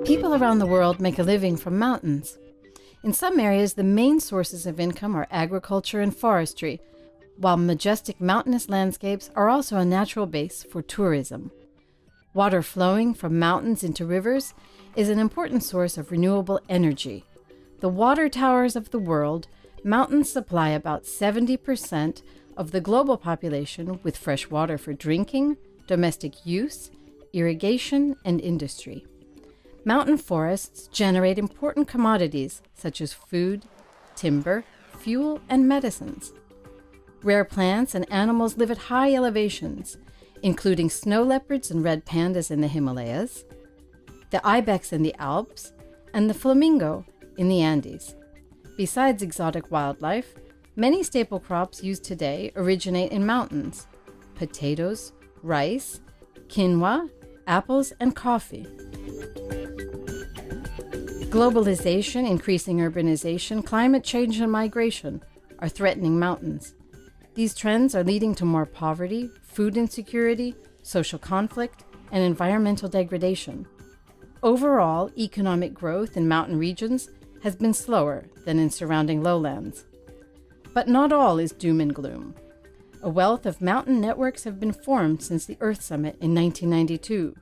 People around the world make a living from mountains. In some areas, the main sources of income are agriculture and forestry, while majestic mountainous landscapes are also a natural base for tourism. Water flowing from mountains into rivers is an important source of renewable energy. The water towers of the world, mountains supply about 70% of the global population with fresh water for drinking, domestic use, irrigation, and industry. Mountain forests generate important commodities such as food, timber, fuel, and medicines. Rare plants and animals live at high elevations, including snow leopards and red pandas in the Himalayas, the ibex in the Alps, and the flamingo in the Andes. Besides exotic wildlife, many staple crops used today originate in mountains: potatoes, rice, quinoa, apples, and coffee. Globalization, increasing urbanization, climate change, and migration are threatening mountains. These trends are leading to more poverty, food insecurity, social conflict, and environmental degradation. Overall, economic growth in mountain regions has been slower than in surrounding lowlands. But not all is doom and gloom. A wealth of mountain networks have been formed since the Earth Summit in 1992.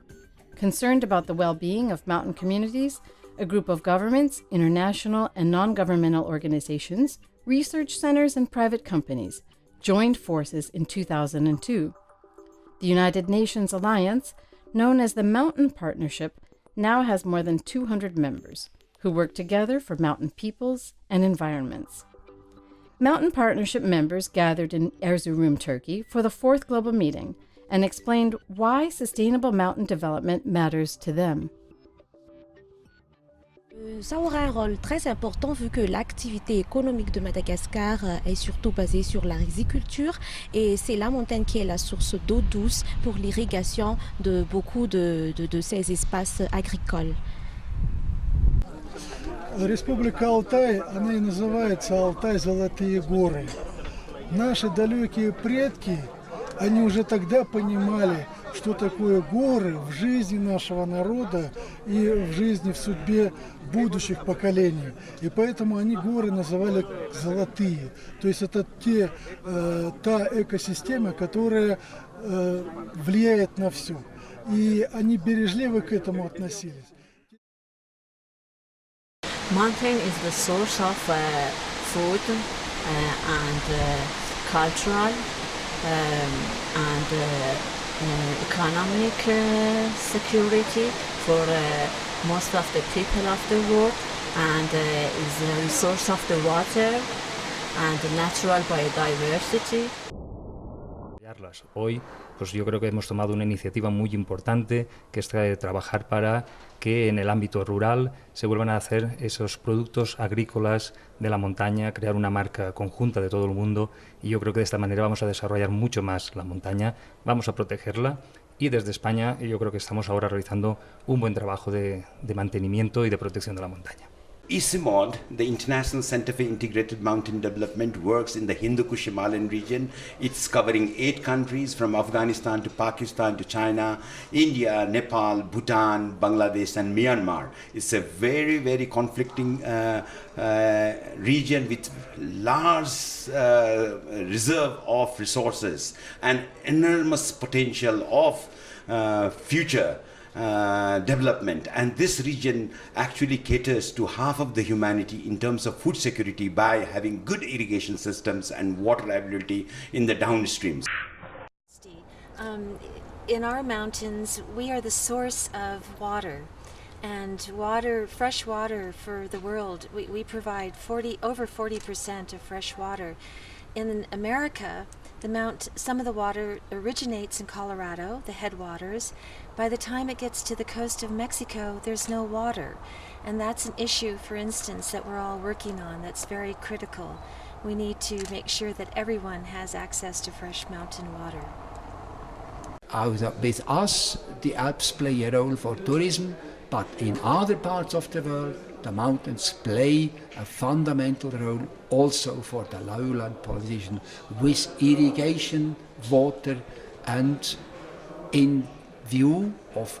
Concerned about the well-being of mountain communities, a group of governments, international and non-governmental organizations, research centers, and private companies joined forces in 2002. The United Nations Alliance, known as the Mountain Partnership, now has more than 200 members who work together for mountain peoples and environments. Mountain Partnership members gathered in Erzurum, Turkey for the 4th global meeting and explained why sustainable mountain development matters to them. Ça aura un rôle très important vu que l'activité économique de Madagascar est surtout basée sur la riziculture et c'est la montagne qui est la source d'eau douce pour l'irrigation de beaucoup de ces espaces agricoles. Республика Алтай, она и называется Алтай Золотые горы. Наши далекие предки, они уже тогда понимали, что такое горы в жизни нашего народа и в жизни, в судьбе будущих поколений. И поэтому они горы называли золотые. То есть это та экосистема, которая влияет на все. И они бережливо к этому относились. Mountain is the source of food and cultural and economic security for most of the people of the world, and is a resource of the water and natural biodiversity. Hoy, pues yo creo que hemos tomado una iniciativa muy importante, que es trabajar para que en el ámbito rural se vuelvan a hacer esos productos agrícolas de la montaña, crear una marca conjunta de todo el mundo, y yo creo que de esta manera vamos a desarrollar mucho más la montaña, vamos a protegerla, y desde España yo creo que estamos ahora realizando un buen trabajo de mantenimiento y de protección de la montaña. ICMOD, the International Center for Integrated Mountain Development, works in the Hindu Kush Himalayan region. It's covering 8 countries from Afghanistan to Pakistan to China, India, Nepal, Bhutan, Bangladesh and Myanmar. It's a very, very conflicting region with large reserve of resources and enormous potential of future development, and this region actually caters to half of the humanity in terms of food security by having good irrigation systems and water availability in the downstreams. In our mountains, we are the source of water, and fresh water for the world. We provide over 40% of fresh water. In America, some of the water originates in Colorado, the headwaters. By the time it gets to the coast of Mexico, there's no water. And that's an issue, for instance, that we're all working on that's very critical. We need to make sure that everyone has access to fresh mountain water. With us, the Alps play a role for tourism, but in other parts of the world, the mountains play a fundamental role also for the lowland population with irrigation, water, and in view of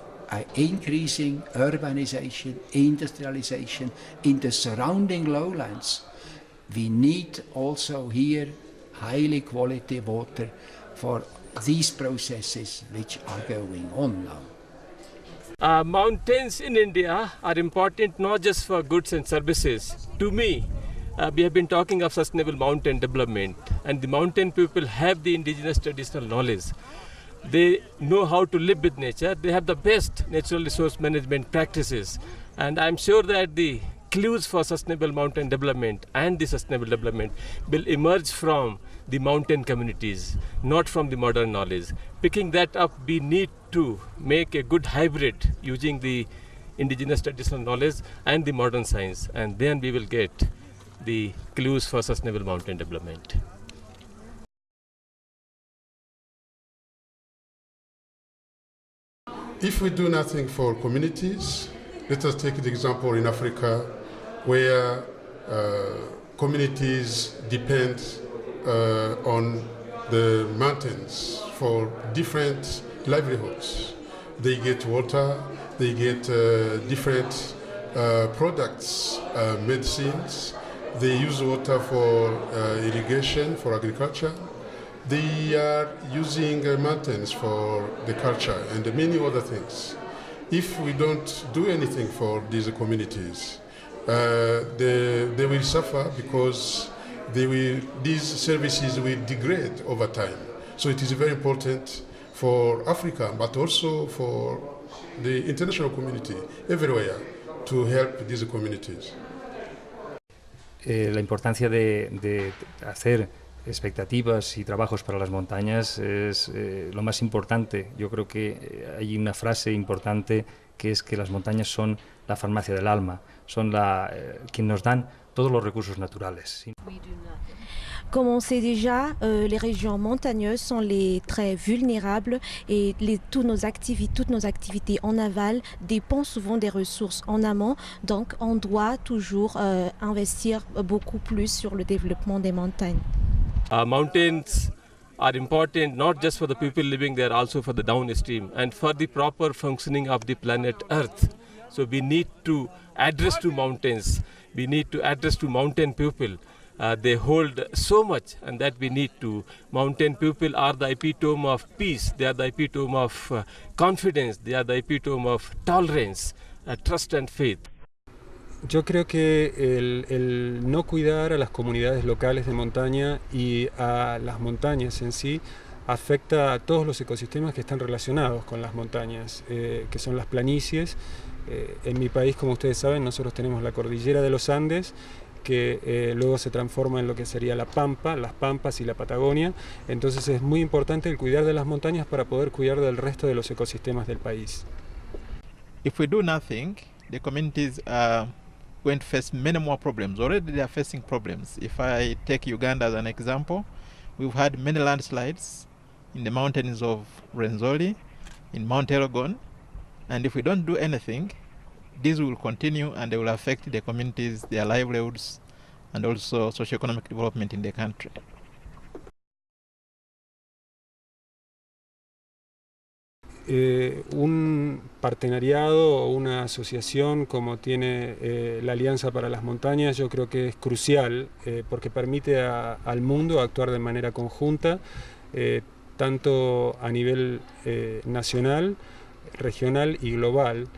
increasing urbanization, industrialization in the surrounding lowlands, we need also here highly quality water for these processes which are going on now. Mountains in India are important not just for goods and services. To me, we have been talking of sustainable mountain development, and the mountain people have the indigenous traditional knowledge. They know how to live with nature. They have the best natural resource management practices, and I'm sure that the clues for sustainable mountain development and the sustainable development will emerge from the mountain communities, not from the modern knowledge. Picking that up, we need to make a good hybrid using the indigenous traditional knowledge and the modern science, and then we will get the clues for sustainable mountain development. If we do nothing for communities, let us take the example in Africa where communities depend on the mountains for different livelihoods. They get water, they get different products, medicines, they use water for irrigation, for agriculture. They are using mountains for the culture and many other things. If we don't do anything for these communities, they will suffer because these services will degrade over time. So it is very important for Africa, but also for the international community everywhere to help these communities. La importancia de hacer expectativas y trabajos para las montañas es lo más importante. Yo creo que hay una frase importante que es que las montañas son la farmacia del alma, son quien nos dan todos los recursos naturales. Comme on sait déjà, les régions montagneuses sont les très vulnérables et toutes nos activités en aval dépendent souvent des ressources en amont. Donc, on doit toujours investir beaucoup plus sur le développement des montagnes. Mountains are important not just for the people living there, also for the downstream and for the proper functioning of the planet Earth. So we need to address to mountains. We need to address to mountain people. They hold so much, and that we need to. Mountain people are the epitome of peace. They are the epitome of confidence. They are the epitome of tolerance, trust and faith. Yo creo que el no cuidar a las comunidades locales de montaña y a las montañas en sí afecta a todos los ecosistemas que están relacionados con las montañas, que son las planicies. En mi país, como ustedes saben, nosotros tenemos la cordillera de los Andes, que luego se transforma en lo que sería la Pampa, las Pampas y la Patagonia. Entonces es muy importante el cuidar de las montañas para poder cuidar del resto de los ecosistemas del país. If we do nothing, the communities are going to face many more problems. Already they are facing problems. If I take Uganda as an example, we've had many landslides in the mountains of Rwenzori, in Mount Elgon, and if we don't do anything, this will continue and they will affect the communities, their livelihoods, and also socio-economic development in the country. Un partenariado o una asociación como tiene la Alianza para las Montañas, yo creo que es crucial porque permite al mundo actuar de manera conjunta, tanto a nivel nacional, regional y global,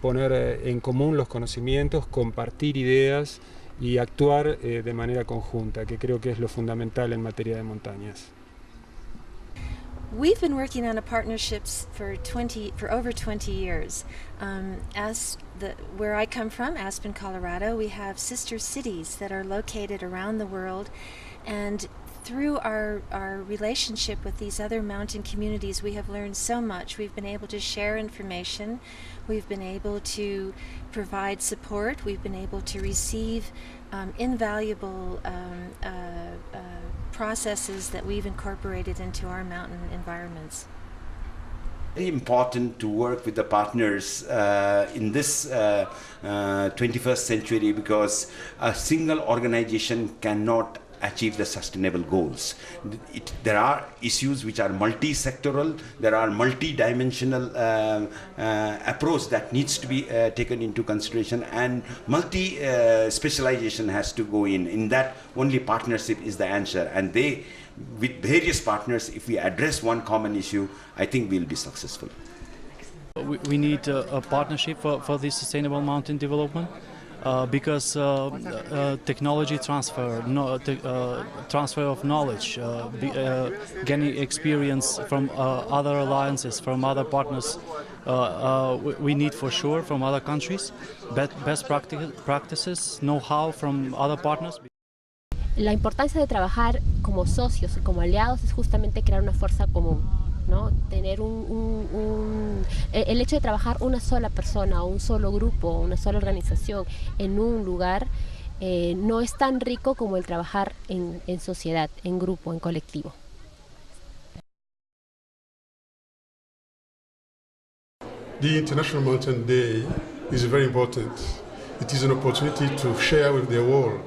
poner en común los conocimientos, compartir ideas y actuar de manera conjunta, que creo que es lo fundamental en materia de montañas. We've been working on a partnerships for over 20 years. Where I come from, Aspen, Colorado, we have sister cities that are located around the world, and through our relationship with these other mountain communities, we have learned so much. We've been able to share information, we've been able to provide support, we've been able to receive invaluable processes that we've incorporated into our mountain environments. Very important to work with the partners in this 21st century, because a single organization cannot achieve the sustainable goals. There are issues which are multi-sectoral, there are multi-dimensional approach that needs to be taken into consideration, and multi-specialization has to go in. In that, only partnership is the answer, and with various partners, if we address one common issue, I think we'll be successful. We need a partnership for this sustainable mountain development. Because technology transfer, transfer of knowledge, gaining experience from other alliances, from other partners, we need for sure from other countries, best practices, know-how from other partners. La importancia de trabajar como socios y como aliados es justamente crear una fuerza común, ¿no? Tener el hecho de trabajar una sola persona, o un solo grupo, una sola organización en un lugar no es tan rico como el trabajar en sociedad, en grupo, en colectivo. The International Mountain Day is very important. It is an opportunity to share with the world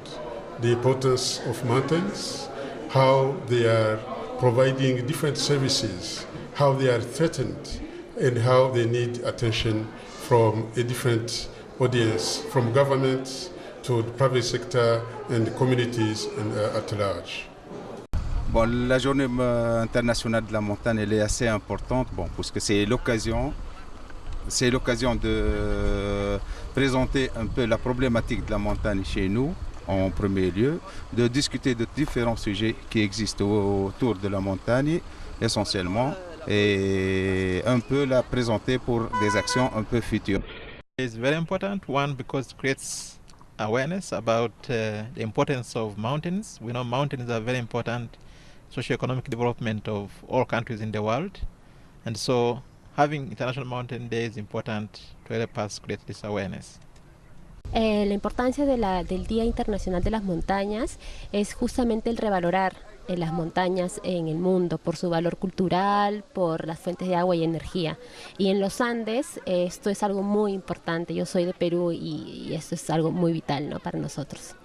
the importance of mountains, how they are providing different services, how they are threatened, and how they need attention from a different audience, from governments to the private sector and the communities at large. Bon, la journée internationale de la montagne, elle est assez importante, parce que c'est l'occasion de présenter un peu la problématique de la montagne chez nous, en premier lieu, de discuter de différents sujets qui existent autour de la montagne, essentiellement, et un peu la présenter pour des actions un peu futures. It's very important, one, because it creates awareness about the importance of mountains. We know mountains are very important socio-economic development of all countries in the world, and so having International Mountain Day is important to help us create this awareness. La importancia del Día Internacional de las Montañas es justamente el revalorar las montañas en el mundo por su valor cultural, por las fuentes de agua y energía. Y en los Andes esto es algo muy importante. Yo soy de Perú y esto es algo muy vital, ¿no?, para nosotros.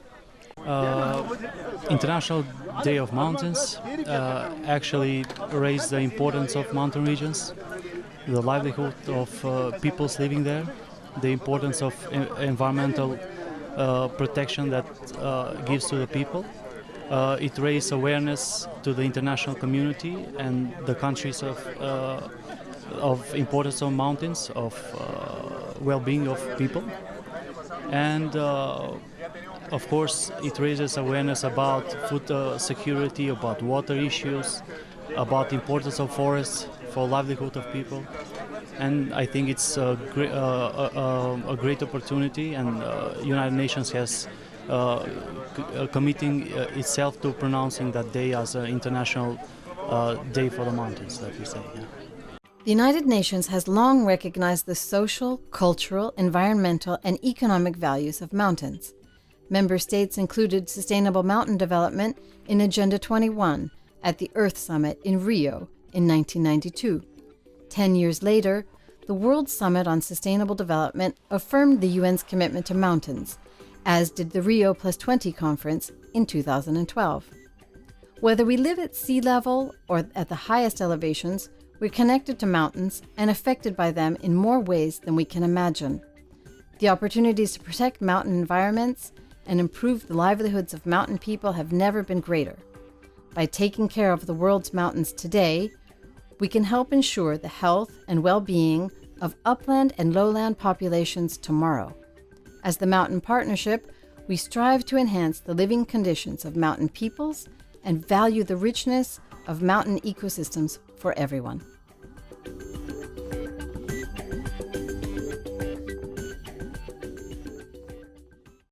International Day of Mountains actually raised the importance of mountain regions, the livelihood of peoples living there, the importance of environmental protection that gives to the people. It raised awareness to the international community and the countries of importance of mountains, of well-being of people. And of course, it raises awareness about food security, about water issues, about the importance of forests for livelihood of people. And I think it's a great opportunity, and United Nations has committing itself to pronouncing that day as an international day for the mountains, that we say. Yeah. The United Nations has long recognized the social, cultural, environmental, and economic values of mountains. Member states included sustainable mountain development in Agenda 21 at the Earth Summit in Rio in 1992. 10 years later, the World Summit on Sustainable Development affirmed the UN's commitment to mountains, as did the Rio +20 conference in 2012. Whether we live at sea level or at the highest elevations, we're connected to mountains and affected by them in more ways than we can imagine. The opportunities to protect mountain environments and improve the livelihoods of mountain people have never been greater. By taking care of the world's mountains today, we can help ensure the health and well-being of upland and lowland populations tomorrow. As the Mountain Partnership, we strive to enhance the living conditions of mountain peoples and value the richness of mountain ecosystems for everyone.